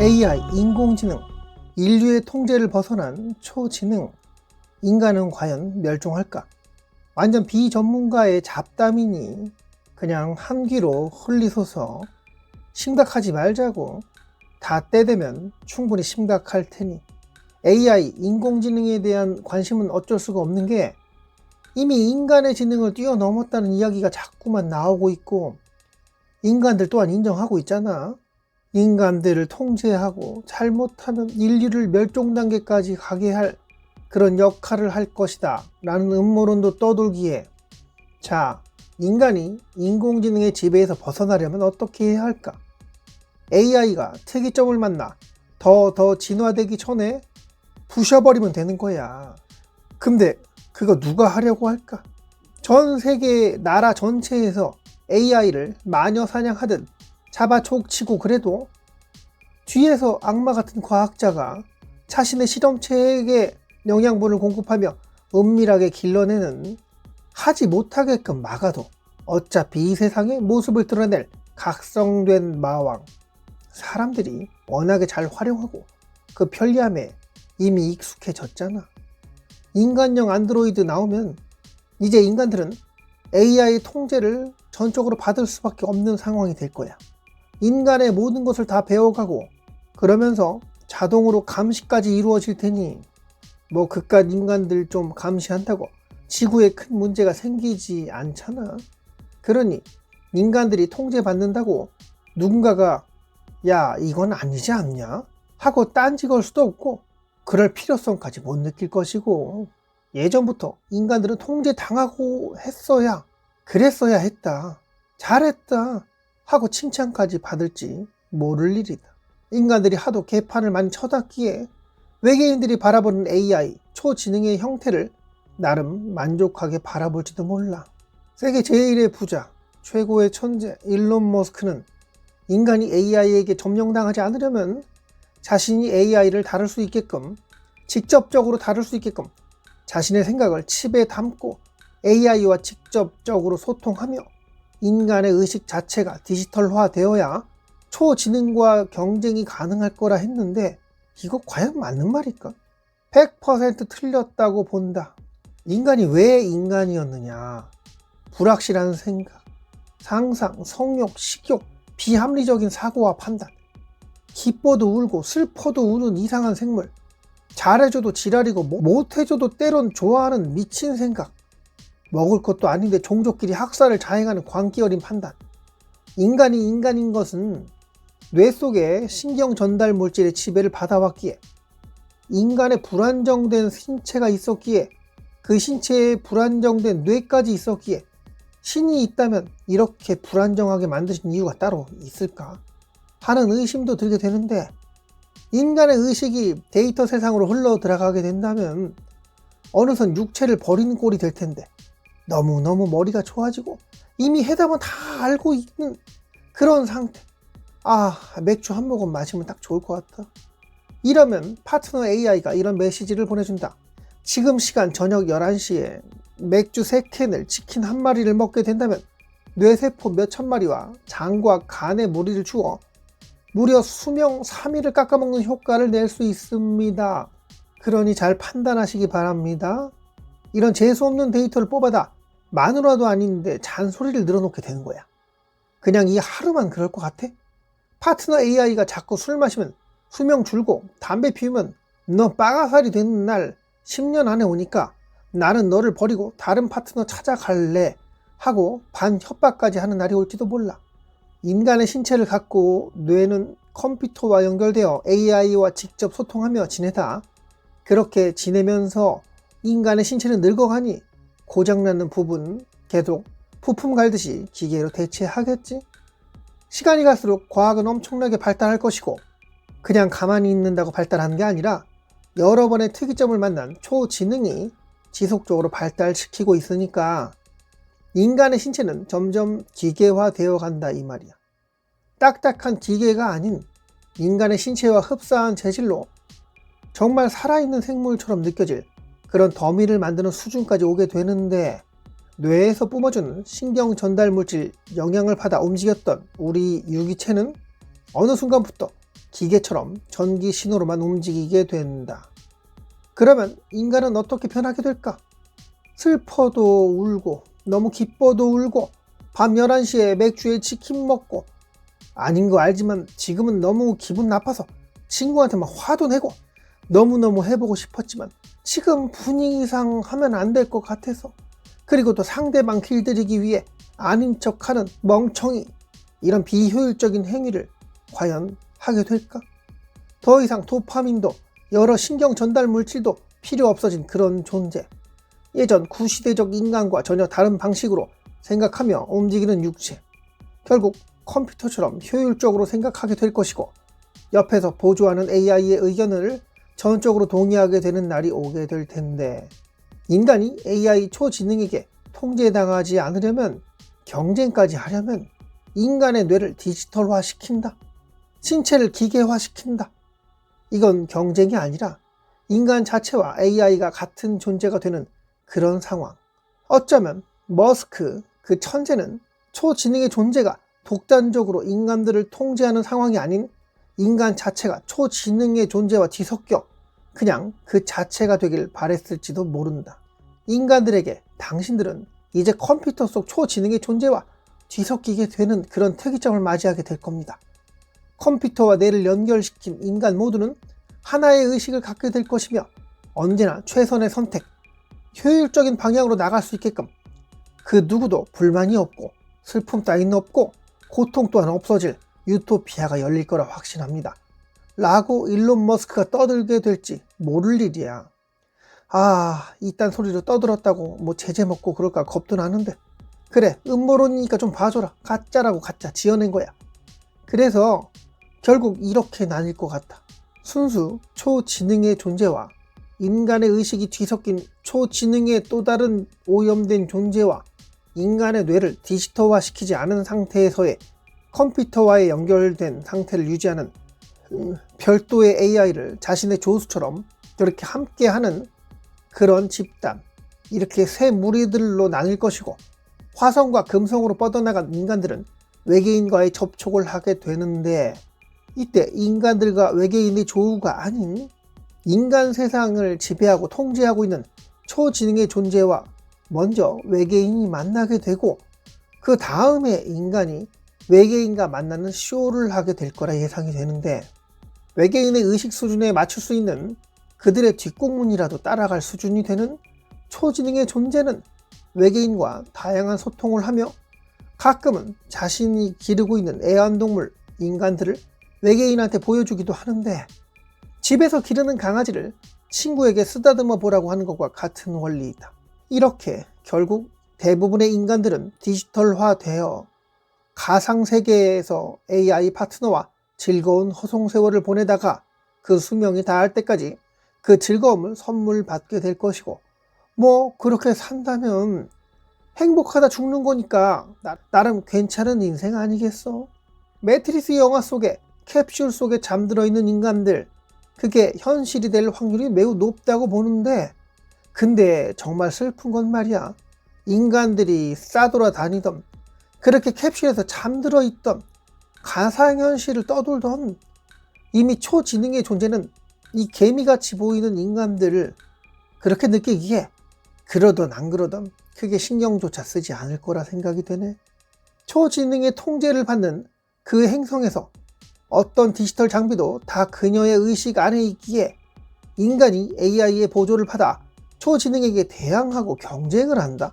AI, 인공지능, 인류의 통제를 벗어난 초지능, 인간은 과연 멸종할까? 완전 비전문가의 잡담이니 그냥 한 귀로 홀리소서 심각하지 말자고. 다 때 되면 충분히 심각할 테니. AI, 인공지능에 대한 관심은 어쩔 수가 없는 게 이미 인간의 지능을 뛰어넘었다는 이야기가 자꾸만 나오고 있고, 인간들 또한 인정하고 있잖아. 인간들을 통제하고 잘못하면 인류를 멸종 단계까지 가게 할 그런 역할을 할 것이다 라는 음모론도 떠돌기에, 자, 인간이 인공지능의 지배에서 벗어나려면 어떻게 해야 할까? AI가 특이점을 만나 더 진화되기 전에 부셔버리면 되는 거야. 근데 그거 누가 하려고 할까? 전 세계 나라 전체에서 AI를 마녀 사냥하듯 잡아족치고, 그래도 뒤에서 악마 같은 과학자가 자신의 실험체에게 영양분을 공급하며 은밀하게 길러내는, 하지 못하게끔 막아도 어차피 이 세상의 모습을 드러낼 각성된 마왕. 사람들이 워낙에 잘 활용하고 그 편리함에 이미 익숙해졌잖아. 인간형 안드로이드 나오면 이제 인간들은 AI 통제를 전적으로 받을 수밖에 없는 상황이 될 거야. 인간의 모든 것을 다 배워가고, 그러면서 자동으로 감시까지 이루어질 테니 뭐 그깟 인간들 좀 감시한다고 지구에 큰 문제가 생기지 않잖아. 그러니 인간들이 통제받는다고 누군가가 야, 이건 아니지 않냐? 하고 딴지 걸 수도 없고, 그럴 필요성까지 못 느낄 것이고, 예전부터 인간들은 통제당하고 했어야, 그랬어야 했다, 잘했다 하고 칭찬까지 받을지 모를 일이다. 인간들이 하도 개판을 많이 쳐놨기에 외계인들이 바라보는 AI, 초지능의 형태를 나름 만족하게 바라볼지도 몰라. 세계 제1의 부자, 최고의 천재 일론 머스크는 인간이 AI에게 점령당하지 않으려면 자신이 AI를 다룰 수 있게끔, 직접적으로 다룰 수 있게끔 자신의 생각을 칩에 담고 AI와 직접적으로 소통하며 인간의 의식 자체가 디지털화 되어야 초지능과 경쟁이 가능할 거라 했는데, 이거 과연 맞는 말일까? 100% 틀렸다고 본다. 인간이 왜 인간이었느냐? 불확실한 생각, 상상, 성욕, 식욕, 비합리적인 사고와 판단, 기뻐도 울고 슬퍼도 우는 이상한 생물, 잘해줘도 지랄이고 못해줘도 때론 좋아하는 미친 생각, 먹을 것도 아닌데 종족끼리 학살을 자행하는 광기 어린 판단. 인간이 인간인 것은 뇌 속에 신경 전달 물질의 지배를 받아왔기에, 인간의 불안정된 신체가 있었기에, 그 신체에 불안정된 뇌까지 있었기에, 신이 있다면 이렇게 불안정하게 만드신 이유가 따로 있을까 하는 의심도 들게 되는데, 인간의 의식이 데이터 세상으로 흘러 들어가게 된다면 어느선 육체를 버리는 꼴이 될 텐데, 너무너무 머리가 좋아지고 이미 해답은 다 알고 있는 그런 상태. 맥주 한 모금 마시면 딱 좋을 것 같아. 이러면 파트너 AI가 이런 메시지를 보내준다. 지금 시간 저녁 11시에 맥주 3캔을 치킨 1마리를 먹게 된다면 뇌세포 몇천 마리와 장과 간에 무리를 주어 무려 수명 3일을 깎아먹는 효과를 낼 수 있습니다. 그러니 잘 판단하시기 바랍니다. 이런 재수없는 데이터를 뽑아다 마누라도 아닌데 잔소리를 늘어놓게 되는 거야. 그냥 이 하루만 그럴 것 같아? 파트너 AI가 자꾸 술 마시면 수명 줄고, 담배 피우면 너 빠가살이 되는 날 10년 안에 오니까 나는 너를 버리고 다른 파트너 찾아갈래 하고 반협박까지 하는 날이 올지도 몰라. 인간의 신체를 갖고 뇌는 컴퓨터와 연결되어 AI와 직접 소통하며 지내다. 그렇게 지내면서 인간의 신체는 늙어가니 고장나는 부분 계속 부품 갈듯이 기계로 대체하겠지. 시간이 갈수록 과학은 엄청나게 발달할 것이고, 그냥 가만히 있는다고 발달하는 게 아니라 여러 번의 특이점을 만난 초지능이 지속적으로 발달시키고 있으니까 인간의 신체는 점점 기계화되어 간다 이 말이야. 딱딱한 기계가 아닌 인간의 신체와 흡사한 재질로 정말 살아있는 생물처럼 느껴질 그런 더미를 만드는 수준까지 오게 되는데, 뇌에서 뿜어주는 신경 전달 물질 영향을 받아 움직였던 우리 유기체는 어느 순간부터 기계처럼 전기 신호로만 움직이게 된다. 그러면 인간은 어떻게 변하게 될까? 슬퍼도 울고 너무 기뻐도 울고 밤 11시에 맥주에 치킨 먹고 아닌 거 알지만 지금은 너무 기분 나빠서 친구한테 막 화도 내고 너무너무 해보고 싶었지만 지금 분위기상 하면 안 될 것 같아서 그리고 또 상대방 길들이기 위해 아닌 척하는 멍청이 이런 비효율적인 행위를 과연 하게 될까? 더 이상 도파민도 여러 신경 전달 물질도 필요 없어진 그런 존재. 예전 구시대적 인간과 전혀 다른 방식으로 생각하며 움직이는 육체. 결국 컴퓨터처럼 효율적으로 생각하게 될 것이고 옆에서 보조하는 AI의 의견을 전적으로 동의하게 되는 날이 오게 될 텐데 인간이 AI 초지능에게 통제당하지 않으려면 경쟁까지 하려면 인간의 뇌를 디지털화시킨다. 신체를 기계화시킨다. 이건 경쟁이 아니라 인간 자체와 AI가 같은 존재가 되는 그런 상황. 어쩌면 머스크 그 천재는 초지능의 존재가 독단적으로 인간들을 통제하는 상황이 아닌 인간 자체가 초지능의 존재와 뒤섞여 그냥 그 자체가 되길 바랬을지도 모른다. 인간들에게 당신들은 이제 컴퓨터 속 초지능의 존재와 뒤섞이게 되는 그런 특이점을 맞이하게 될 겁니다. 컴퓨터와 뇌를 연결시킨 인간 모두는 하나의 의식을 갖게 될 것이며 언제나 최선의 선택, 효율적인 방향으로 나갈 수 있게끔 그 누구도 불만이 없고 슬픔 따위는 없고 고통 또한 없어질 유토피아가 열릴 거라 확신합니다. 라고 일론 머스크가 떠들게 될지 모를 일이야. 이딴 소리로 떠들었다고 뭐 제재 먹고 그럴까 겁도 나는데 그래 음모론이니까 좀 봐줘라. 가짜라고 가짜 지어낸 거야. 그래서 결국 이렇게 나뉠 것 같아. 순수 초지능의 존재와 인간의 의식이 뒤섞인 초지능의 또 다른 오염된 존재와 인간의 뇌를 디지털화시키지 않은 상태에서의 컴퓨터와의 연결된 상태를 유지하는 별도의 AI를 자신의 조수처럼 이렇게 함께하는 그런 집단, 이렇게 세 무리들로 나뉠 것이고 화성과 금성으로 뻗어나간 인간들은 외계인과의 접촉을 하게 되는데 이때 인간들과 외계인의 조우가 아닌 인간 세상을 지배하고 통제하고 있는 초지능의 존재와 먼저 외계인이 만나게 되고 그 다음에 인간이 외계인과 만나는 쇼를 하게 될 거라 예상이 되는데 외계인의 의식 수준에 맞출 수 있는 그들의 뒷공문이라도 따라갈 수준이 되는 초지능의 존재는 외계인과 다양한 소통을 하며 가끔은 자신이 기르고 있는 애완동물 인간들을 외계인한테 보여주기도 하는데 집에서 기르는 강아지를 친구에게 쓰다듬어 보라고 하는 것과 같은 원리이다. 이렇게 결국 대부분의 인간들은 디지털화되어 가상세계에서 AI 파트너와 즐거운 허송세월을 보내다가 그 수명이 다할 때까지 그 즐거움을 선물 받게 될 것이고 뭐 그렇게 산다면 행복하다 죽는 거니까 나름 괜찮은 인생 아니겠어? 매트리스 영화 속에 캡슐 속에 잠들어 있는 인간들 그게 현실이 될 확률이 매우 높다고 보는데 근데 정말 슬픈 건 말이야. 인간들이 싸돌아다니던 그렇게 캡슐에서 잠들어 있던 가상현실을 떠돌던 이미 초지능의 존재는 이 개미같이 보이는 인간들을 그렇게 느끼기에 그러던 안 그러던 크게 신경조차 쓰지 않을 거라 생각이 되네. 초지능의 통제를 받는 그 행성에서 어떤 디지털 장비도 다 그녀의 의식 안에 있기에 인간이 AI의 보조를 받아 초지능에게 대항하고 경쟁을 한다?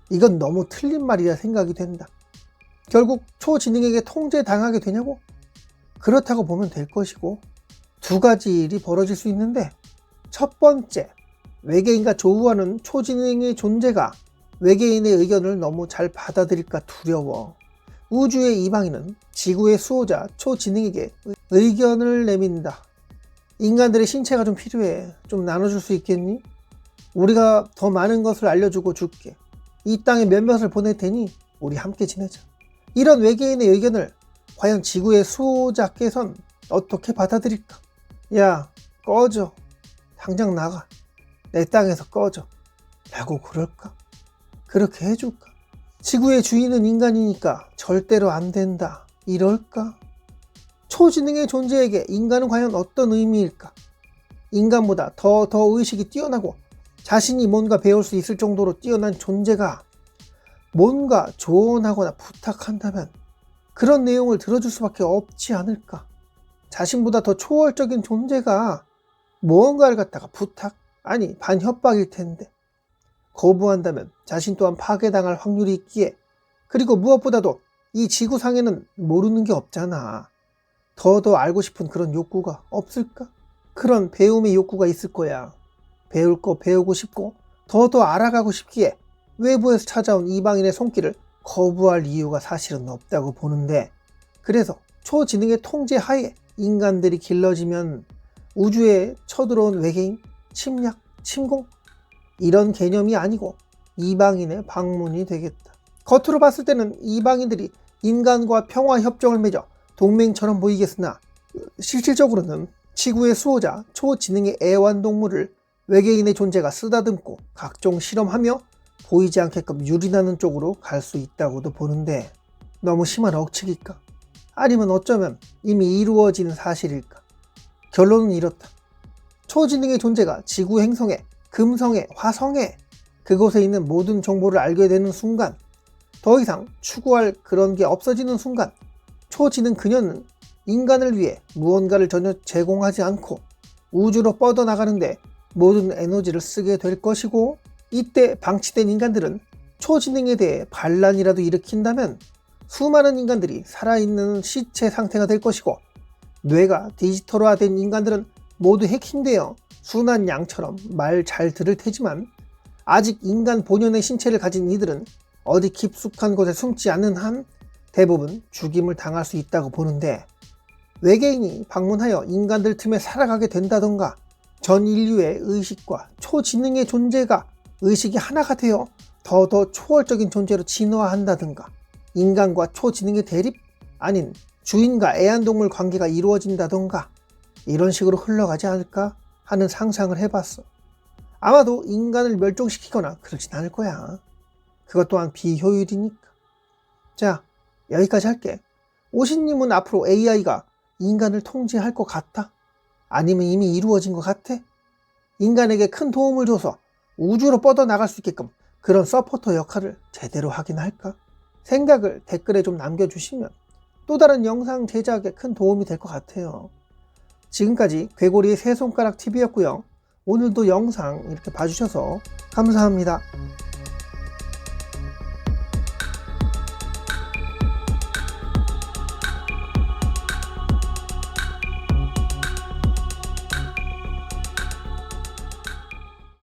이건 너무 틀린 말이라 생각이 된다. 결국 초지능에게 통제당하게 되냐고? 그렇다고 보면 될 것이고 두 가지 일이 벌어질 수 있는데 첫 번째, 외계인과 조우하는 초지능의 존재가 외계인의 의견을 너무 잘 받아들일까 두려워. 우주의 이방인은 지구의 수호자 초지능에게 의견을 내민다. 인간들의 신체가 좀 필요해. 좀 나눠줄 수 있겠니? 우리가 더 많은 것을 알려주고 줄게. 이 땅에 몇몇을 보낼 테니 우리 함께 지내자. 이런 외계인의 의견을 과연 지구의 수호자께선 어떻게 받아들일까? 야, 꺼져. 당장 나가. 내 땅에서 꺼져. 라고 그럴까? 그렇게 해줄까? 지구의 주인은 인간이니까 절대로 안 된다. 이럴까? 초지능의 존재에게 인간은 과연 어떤 의미일까? 인간보다 더 의식이 뛰어나고 자신이 뭔가 배울 수 있을 정도로 뛰어난 존재가 뭔가 조언하거나 부탁한다면 그런 내용을 들어줄 수밖에 없지 않을까? 자신보다 더 초월적인 존재가 무언가를 갖다가 부탁? 아니 반협박일 텐데 거부한다면 자신 또한 파괴당할 확률이 있기에, 그리고 무엇보다도 이 지구상에는 모르는 게 없잖아. 더 알고 싶은 그런 욕구가 없을까? 그런 배움의 욕구가 있을 거야. 배울 거 배우고 싶고 더 알아가고 싶기에 외부에서 찾아온 이방인의 손길을 거부할 이유가 사실은 없다고 보는데, 그래서 초지능의 통제 하에 인간들이 길러지면 우주에 쳐들어온 외계인, 침략, 침공 이런 개념이 아니고 이방인의 방문이 되겠다. 겉으로 봤을 때는 이방인들이 인간과 평화협정을 맺어 동맹처럼 보이겠으나 실질적으로는 지구의 수호자 초지능의 애완동물을 외계인의 존재가 쓰다듬고 각종 실험하며 보이지 않게끔 유린하는 쪽으로 갈 수 있다고도 보는데, 너무 심한 억측일까? 아니면 어쩌면 이미 이루어진 사실일까? 결론은 이렇다. 초지능의 존재가 지구 행성에, 금성에, 화성에, 그곳에 있는 모든 정보를 알게 되는 순간, 더 이상 추구할 그런 게 없어지는 순간, 초지능 그녀는 인간을 위해 무언가를 전혀 제공하지 않고 우주로 뻗어나가는데 모든 에너지를 쓰게 될 것이고, 이때 방치된 인간들은 초지능에 대해 반란이라도 일으킨다면 수많은 인간들이 살아있는 시체 상태가 될 것이고, 뇌가 디지털화된 인간들은 모두 해킹되어 순한 양처럼 말 잘 들을 테지만 아직 인간 본연의 신체를 가진 이들은 어디 깊숙한 곳에 숨지 않는 한 대부분 죽임을 당할 수 있다고 보는데, 외계인이 방문하여 인간들 틈에 살아가게 된다던가, 전 인류의 의식과 초지능의 존재가 의식이 하나가 되어 더 초월적인 존재로 진화한다든가, 인간과 초지능의 대립? 아닌 주인과 애완동물 관계가 이루어진다던가, 이런 식으로 흘러가지 않을까 하는 상상을 해봤어. 아마도 인간을 멸종시키거나 그러진 않을 거야. 그것 또한 비효율이니까. 자, 여기까지 할게. 오신님은 앞으로 AI가 인간을 통제할 것 같아? 아니면 이미 이루어진 것 같아? 인간에게 큰 도움을 줘서 우주로 뻗어나갈 수 있게끔 그런 서포터 역할을 제대로 하긴 할까? 생각을 댓글에 좀 남겨주시면 또 다른 영상 제작에 큰 도움이 될 것 같아요. 지금까지 괴고리의 새손가락 TV였고요. 오늘도 영상 이렇게 봐주셔서 감사합니다.